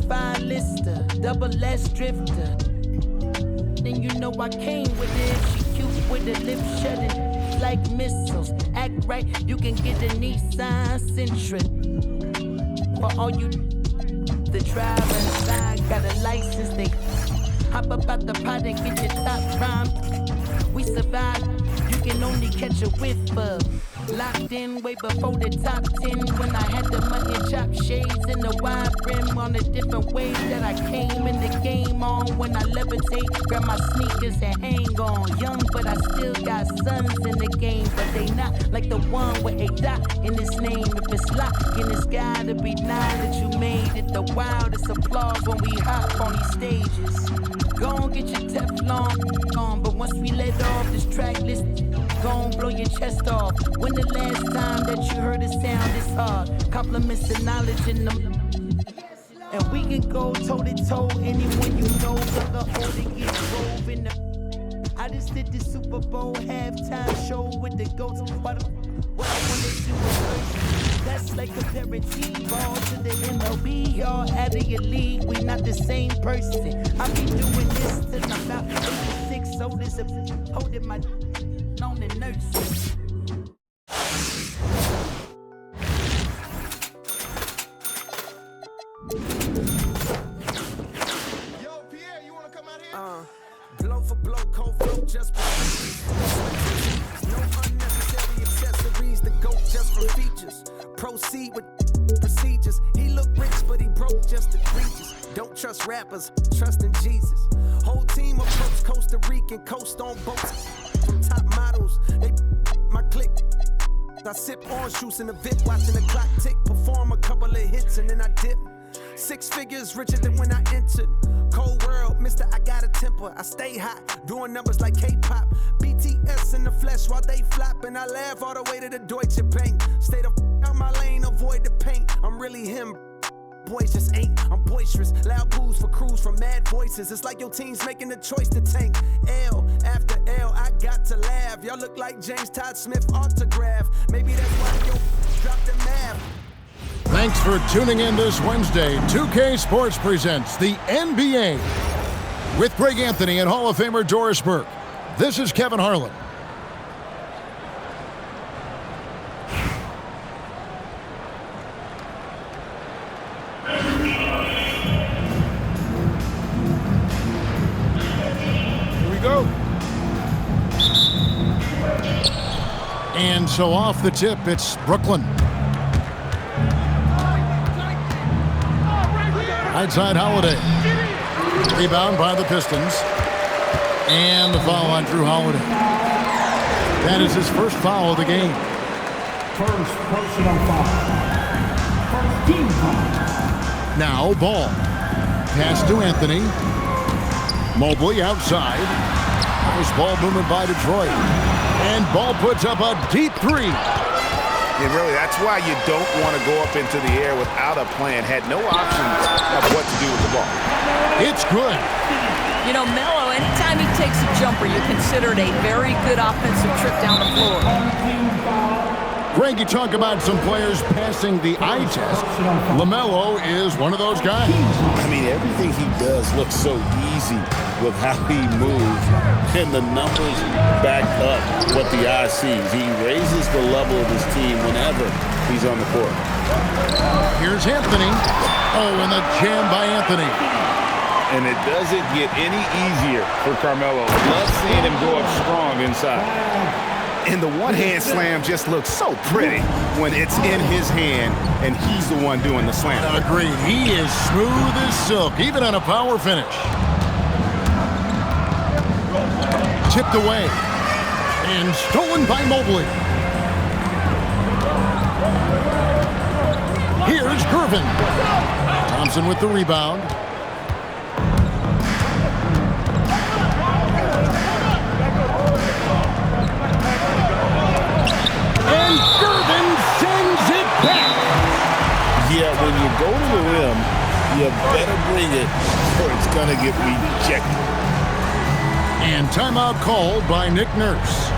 certified lister, double S drifter. Then you know I came with it. She cute with the lip shutting like missiles. Act right, you can get a Nissan Sentra. For all you the driver inside got a license, they hop up out the pot and get your top rhyme. We survive, you can only catch a whiff of. Locked in way before the top 10 when I had the mutton chop shades and the wide rim on a different way that I came in the game on. When I levitate, grab my sneakers and hang on. Young, but I still got sons in the game, but they not like the one with a dot in his name. If it's locking, it's gotta be now that you made it. The wildest applause when we hop on these stages. Go on, get your Teflon on, but once we let off this track list, go on, blow your chest off. When the last time that you heard a sound this hard? Compliments the knowledge in them. And we can go toe-to-toe, anyone you know, brother, or to get drove in the... I just did the Super Bowl halftime show with the GOATs. What I wanna do is first. That's like comparing T-ball to the MLB. Y'all out of your league, we not the same person. I be doing this till I'm about 86, so this is holding my on the nurses. Yo, Pierre, you wanna come out here? Blow for blow, cold flow, just no unnecessary accessories, the GOAT just for features. Proceed with procedures. He look rich, but he broke just egregious. Don't trust rappers, trust in Jesus. Whole team approach Costa Rican, coast on boats. From top models, they my clique. I sip orange juice in the VIP, watching the clock tick. Perform a couple of hits and then I dip. 6 figures richer than when I entered. Cold world, mister, I got a temper. I stay hot, doing numbers like K-pop. BTS in the flesh while they flop. And I laugh all the way to the Deutsche Bank. Stay the out my lane, avoid the paint. I'm really him. Boys just ain't. I'm boisterous. Loud boos for crews from mad voices. It's like your team's making the choice to tank. L after L, I got to laugh. Y'all look like James Todd Smith autograph. Maybe that's why yo dropped the map. Thanks for tuning in this Wednesday. 2K Sports presents the NBA with Greg Anthony and Hall of Famer Doris Burke. This is Kevin Harlan. Here we go. And so off the tip, it's Brooklyn. Right side Holiday. Rebound by the Pistons. And the foul on Drew Holiday. That is his first foul of the game. First personal foul. First team foul. Now Ball. Pass to Anthony. Mobley outside. Nice ball movement by Detroit. And Ball puts up a deep three. And really, that's why you don't want to go up into the air without a plan. Had no options of what to do with the ball. It's good. You know, Melo, anytime he takes a jumper, you consider it a very good offensive trip down the floor. Greg, you talk about some players passing the eye test. LaMelo is one of those guys. I mean, everything he does looks so easy with how he moves, and the numbers back up what the eye sees. He raises the level of his team whenever he's on the court. Here's Anthony. Oh, and the jam by Anthony. And it doesn't get any easier for Carmelo. Love seeing him go up strong inside. And the one-hand slam just looks so pretty when it's in his hand and he's the one doing the slam. Agreed. He is smooth as silk, even on a power finish. Tipped away. And stolen by Mobley. Here's Gervin. Thompson with the rebound. And Gervin sends it back. Yeah, when you go to the rim, you better bring it or it's going to get rejected. And timeout called by Nick Nurse.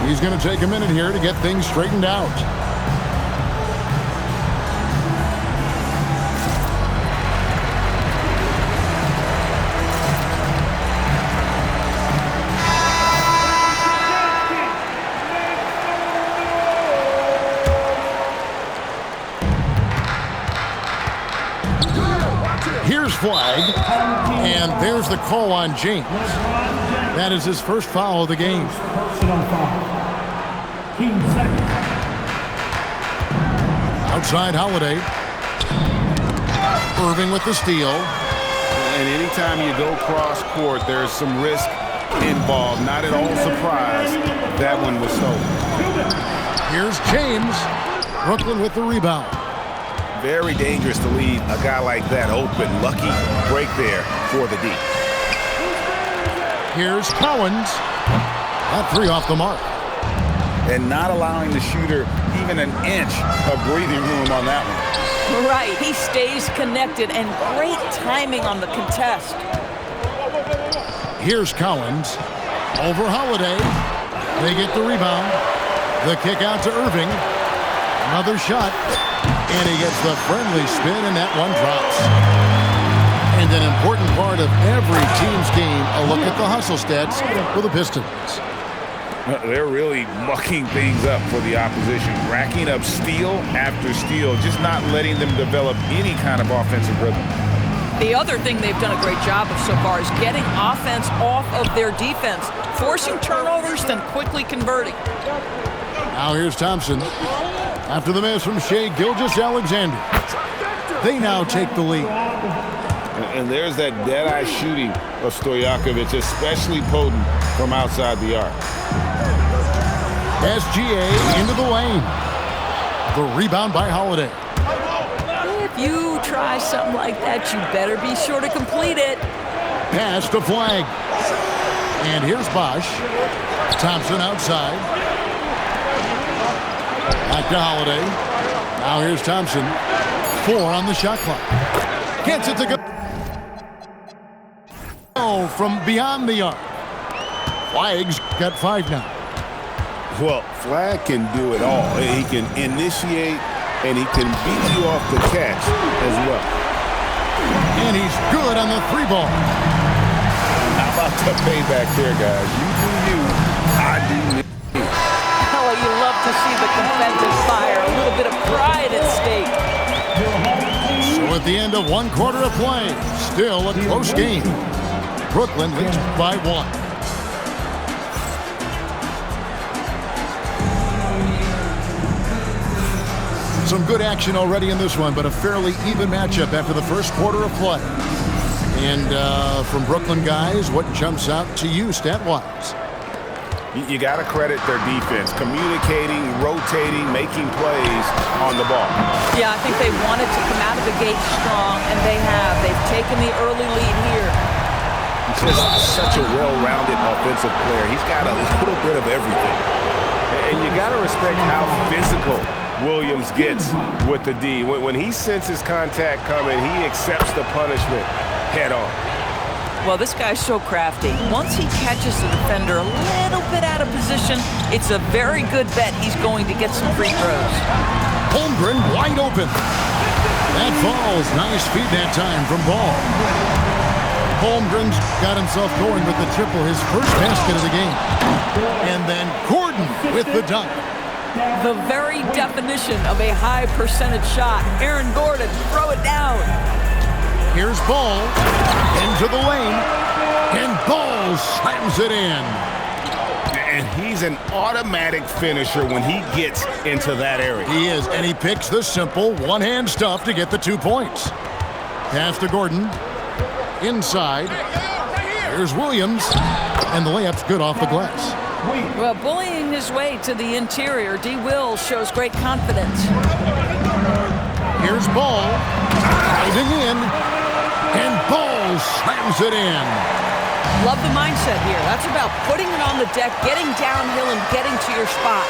He's going to take a minute here to get things straightened out. Here's flag, and there's the call on James. That is his first foul of the game. Personal foul. Team second. Outside Holiday. Irving with the steal. And anytime you go cross court, there's some risk involved. Not at all surprised that one was stolen. Here's James. Brooklyn with the rebound. Very dangerous to leave a guy like that open. Lucky break there for the D. Here's Collins. That three off the mark. And not allowing the shooter even an inch of breathing room on that one. Right, he stays connected, and great timing on the contest. Here's Collins. Over Holiday. They get the rebound. The kick out to Irving. Another shot. And he gets the friendly spin, and that one drops. And an important part of every team's game, a look at the hustle stats for the Pistons. They're really mucking things up for the opposition, racking up steal after steal, just not letting them develop any kind of offensive rhythm. The other thing they've done a great job of so far is getting offense off of their defense, forcing turnovers, then quickly converting. Now here's Thompson. After the miss from Shai Gilgeous-Alexander. They now take the lead. And there's that dead-eye shooting of Stojakovic, especially potent from outside the arc. SGA into the lane. The rebound by Holiday. If you try something like that, you better be sure to complete it. Pass to Flag. And here's Bosch. Thompson outside. Back to Holiday. Now here's Thompson. 4 on the shot clock. Gets it to go. Oh, from beyond the arc. Flag's got 5 now. Well, Flag can do it all. He can initiate, and he can beat you off the catch as well. And he's good on the 3 ball. How about the payback there, guys? You do you, I do me. Oh, you love to see the competitive fire, a little bit of pride at stake. So at the end of 1 quarter of play, still a close game. Brooklyn leads by 1. Some good action already in this one, but a fairly even matchup after the first quarter of play. And from Brooklyn guys, what jumps out to you stat-wise? You got to credit their defense, communicating, rotating, making plays on the ball. Yeah, I think they wanted to come out of the gate strong, and they have. They've taken the early lead here. He's just such a well-rounded offensive player. He's got a little bit of everything. And you got to respect how physical Williams gets with the D. When he senses contact coming, he accepts the punishment head on. Well, this guy's so crafty. Once he catches the defender a little bit out of position, it's a very good bet he's going to get some free throws. Holmgren wide open. That falls. Nice feed that time from Ball. Holmgren's got himself going with the triple, his first basket of the game. And then Gordon with the dunk. The very definition of a high percentage shot. Aaron Gordon, throw it down. Here's Ball into the lane, and Ball slams it in. And he's an automatic finisher when he gets into that area. He is, and he picks the simple one-hand stuff to get the 2 points. Pass to Gordon. Inside. Here's Williams, and the layup's good off the glass. Well, bullying his way to the interior, D. Will shows great confidence. Here's Ball, diving in, and Ball slams it in. Love the mindset here. That's about putting it on the deck, getting downhill, and getting to your spot.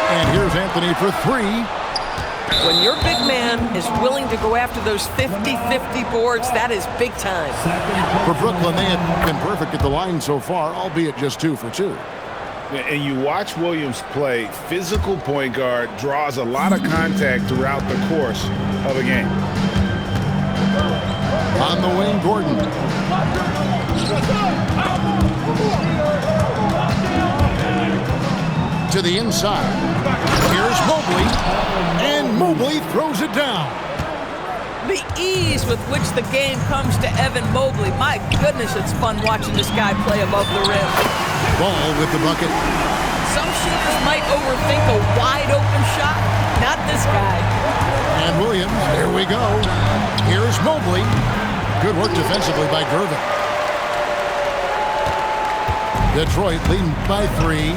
And here's Anthony for 3. When your big man is willing to go after those 50-50 boards, that is big time. For Brooklyn, they have been perfect at the line so far, albeit just 2 for 2. And you watch Williams play, physical point guard, draws a lot of contact throughout the course of a game. On the wing, Gordon. To the inside. Here's Mobley. And Mobley throws it down. The ease with which the game comes to Evan Mobley. My goodness, it's fun watching this guy play above the rim. Ball with the bucket. Some shooters might overthink a wide-open shot. Not this guy. And Williams, there we go. Here's Mobley. Good work defensively by Gervin. Detroit leading by 3.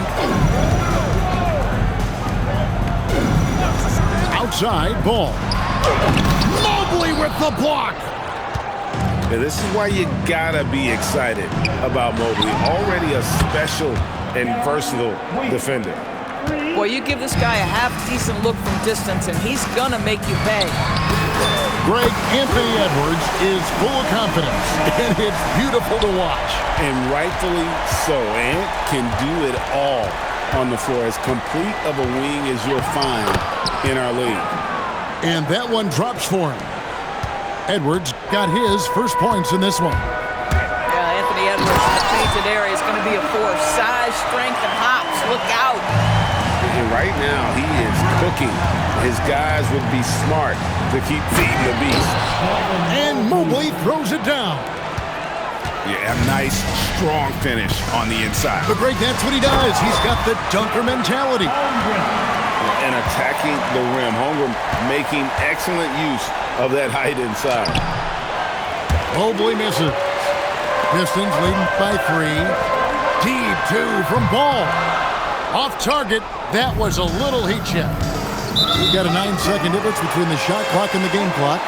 Outside, ball. Mobley with the block. Yeah, this is why you gotta be excited about Mobley. Already a special and versatile defender. Boy, you give this guy a half-decent look from distance, and he's gonna make you pay. Greg, Anthony Edwards is full of confidence, and it's beautiful to watch. And rightfully so. Ant can do it all on the floor. As complete of a wing as you'll find in our league. And that one drops for him. Edwards got his first points in this one. Yeah, Anthony Edwards in the painted area is going to be a force. Size, strength, and hops. Look out. And right now, he is cooking. His guys would be smart to keep feeding the beast. And Mobley throws it down. Yeah, a nice, strong finish on the inside. But Greg, that's what he does. He's got the dunker mentality. And attacking the rim. Holmgren making excellent use of that height inside. Mobley misses. Pistons leading by 3. Deep 2 from Ball. Off target. That was a little heat check. We've got a 9-second difference between the shot clock and the game clock.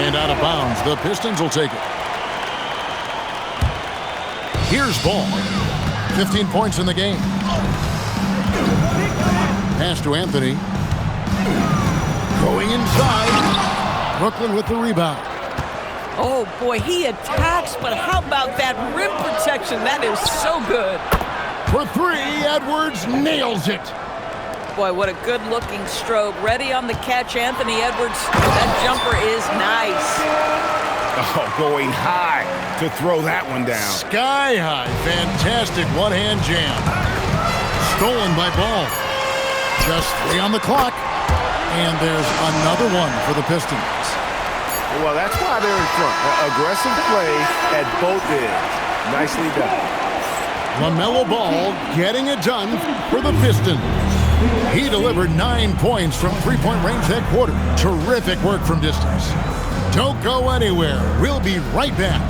And out of bounds. The Pistons will take it. Here's Ball. 15 points in the game. Pass to Anthony. Going inside. Brooklyn with the rebound. Oh, boy, he attacks, but how about that rim protection? That is so good. For 3, Edwards nails it. Boy, what a good-looking stroke. Ready on the catch, Anthony Edwards. That jumper is nice. Oh, going high to throw that one down. Sky high. Fantastic one-hand jam. Stolen by Ball. Just 3 on the clock. And there's another one for the Pistons. Well, that's why they're in front. Aggressive play at both ends. Nicely done. LaMelo Ball getting it done for the Pistons. He delivered 9 points from three-point range that quarter. Terrific work from distance. Don't go anywhere. We'll be right back.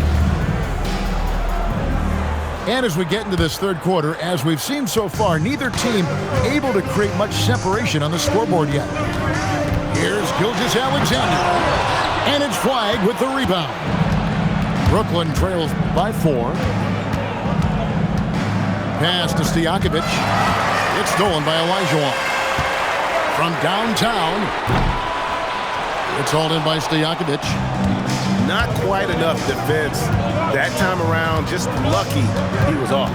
And as we get into this third quarter, as we've seen so far, neither team able to create much separation on the scoreboard yet. Here's Gilgeous-Alexander. And it's Flag with the rebound. Brooklyn trails by 4. Pass to Stojakovic. It's stolen by Olajuwon. From downtown, it's hauled in by Stojakovic. Not quite enough defense that time around. Just lucky he was off.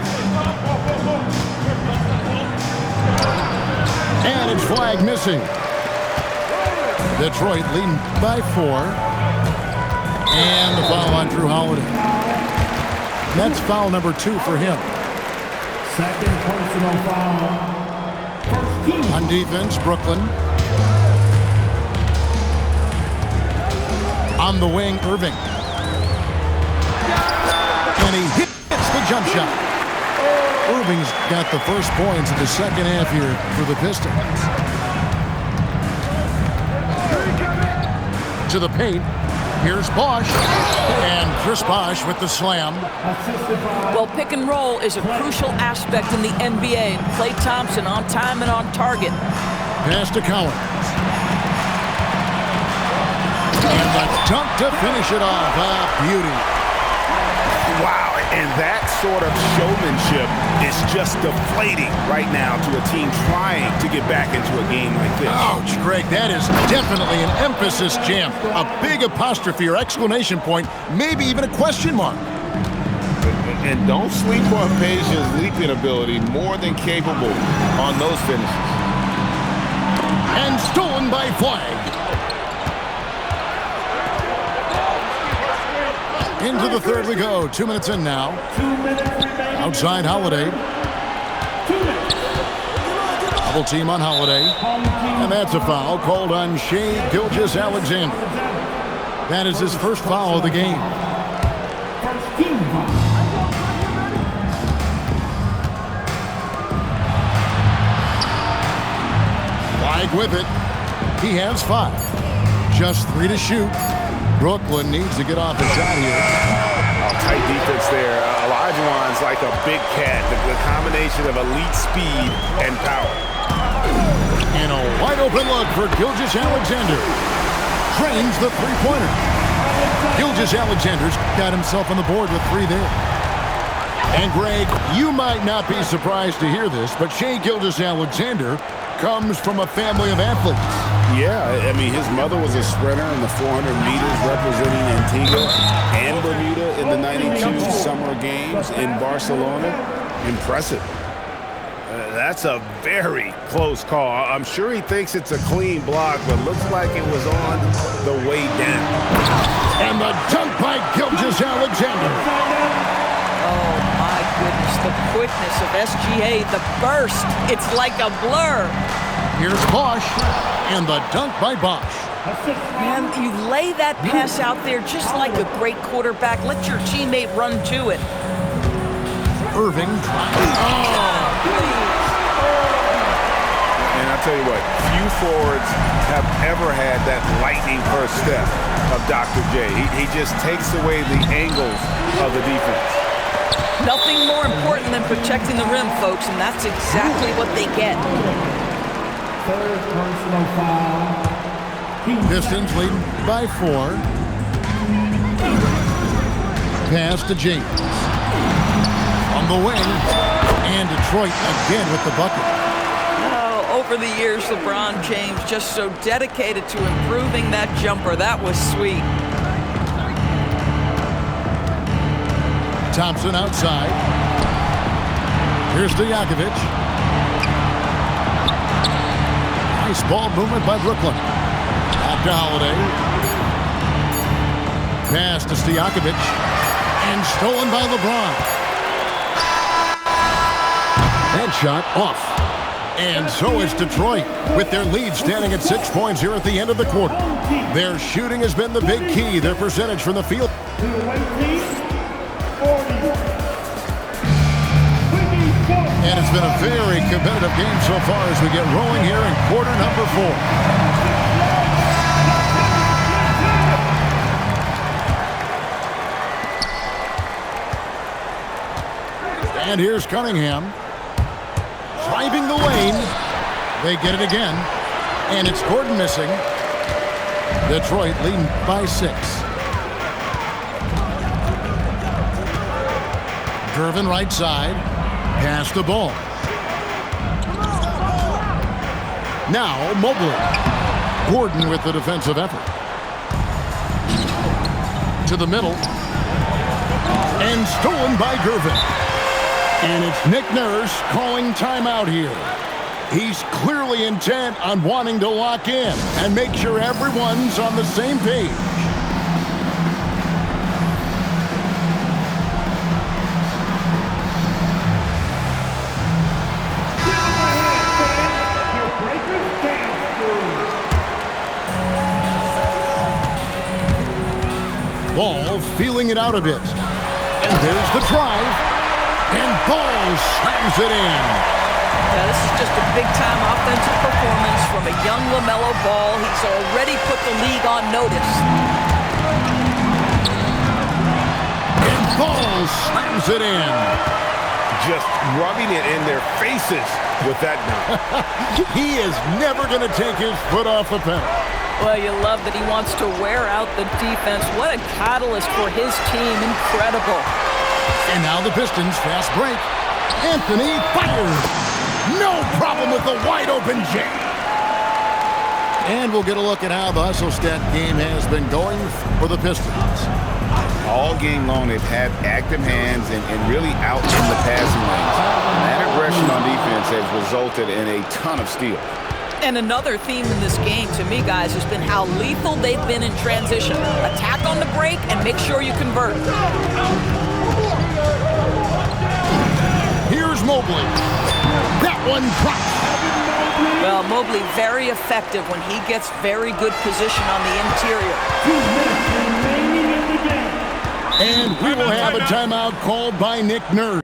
And it's Flag missing. Detroit leading by 4. And the foul on Drew Holiday. That's foul number 2 for him. Second personal foul. First team. On defense, Brooklyn. On the wing, Irving. And he hits the jump shot. Irving's got the first points in the second half here for the Pistons. To the paint. Here's Bosh. And Chris Bosh with the slam. Well, pick and roll is a crucial aspect in the NBA. Klay Thompson on time and on target. Pass to Collins. And the dunk to finish it off. Beauty. Wow, and that sort of showmanship is just deflating right now to a team trying to get back into a game like this. Ouch, Greg, that is definitely an emphasis jam. A big apostrophe or exclamation point, maybe even a question mark. And don't sleep on Peja's leaping ability, more than capable on those finishes. And stolen by Flag. Into the third we go. 2 minutes in now. 2 minutes remaining. Outside Holiday. 2 minutes. Double team on Holiday. And that's a foul called on Shai Gilgeous-Alexander. That is his first foul of the game. First team foul. Flag with it. He has 5. Just 3 to shoot. Brooklyn needs to get off the shot here. Tight defense there. Olajuwon's like a big cat. The combination of elite speed and power. And a wide open look for Gilgeous-Alexander. Drains the three-pointer. Gilgeous-Alexander's got himself on the board with 3 there. And Greg, you might not be surprised to hear this, but Shai Gilgeous-Alexander comes from a family of athletes. Yeah, I mean, his mother was a sprinter in the 400 meters representing Antigua and Bermuda in the 92 Summer Games in Barcelona. Impressive. That's a very close call. I'm sure he thinks it's a clean block, but looks like it was on the way down. And the dunk by Gilgeous-Alexander. Oh, my goodness. The quickness of SGA, the burst. It's like a blur. Here's Bosch. And the dunk by Bosch. Man, you lay that pass out there just like a great quarterback. Let your teammate run to it. Irving trying. And I'll tell you what, few forwards have ever had that lightning first step of Dr. J. He just takes away the angles of the defense. Nothing more important than protecting the rim, folks, and that's exactly what they get. Third personal foul. Pistons leading by 4. Pass to James. On the wing. And Detroit again with the bucket. Oh, over the years, LeBron James just so dedicated to improving that jumper. That was sweet. Thompson outside. Here's Stojakovic. Nice ball movement by Brooklyn. Back to Holiday. Pass to Stojakovic. And stolen by LeBron. That shot off. And so is Detroit, with their lead standing at 6 points here at the end of the quarter. Their shooting has been the big key. Their percentage from the field. To the away team, 40. And it's been a very competitive game so far as we get rolling here in quarter number 4. And here's Cunningham. Driving the lane. They get it again. And it's Gordon missing. Detroit leading by 6. Gervin right side. Pass the ball. Now Mobley. Gordon with the defensive effort. To the middle. And stolen by Gervin. And it's Nick Nurse calling timeout here. He's clearly intent on wanting to lock in and make sure everyone's on the same page. Ball feeling it out a bit. And there's the drive. And Ball slams it in. Yeah, this is just a big-time offensive performance from a young LaMelo Ball. He's already put the league on notice. And Ball slams it in. Just rubbing it in their faces with that dunk. He is never going to take his foot off the pedal. Well, you love that he wants to wear out the defense. What a catalyst for his team. Incredible. And now the Pistons fast break. Anthony fires. No problem with the wide open J. And we'll get a look at how the hustle stat game has been going for the Pistons. All game long, they've had active hands and really out in the passing lanes. That aggression on defense has resulted in a ton of steals. And another theme in this game, to me, guys, has been how lethal they've been in transition. Attack on the break and make sure you convert. Here's Mobley. That one drops. Well, Mobley very effective when he gets very good position on the interior. 2 minutes And we will have a timeout called by Nick Nurse.